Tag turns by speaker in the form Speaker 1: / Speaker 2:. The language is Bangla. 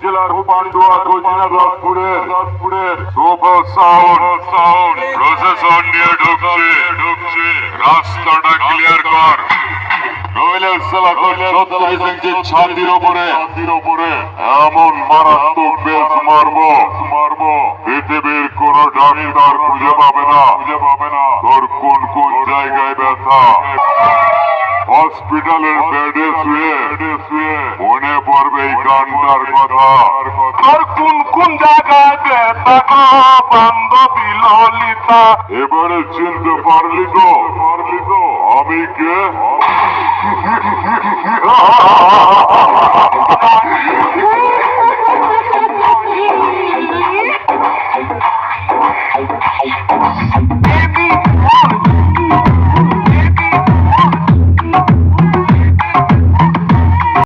Speaker 1: জেলার পান্ডুয়া রাজপুরের সুপার সাউন্ড প্রশাসন নিয়ে ঢুকছে রাস্তাটা ক্লিয়ার কর, নইলে ছাতির ওপরে এমন মারাত্মক বেশ মারবো পৃথিবীর কোন ডাক্তার খুঁজে পাবে না তোর কোন কোন জায়গায় ব্যথা। হসপিটালের বেডে শুয়ে মনে পড়বে এই গানটার কথা। তোর কোন কোন জায়গায় ব্যথা বান্ধবী ললিতা, এবারে চিনতে পারলি তো আমি কে?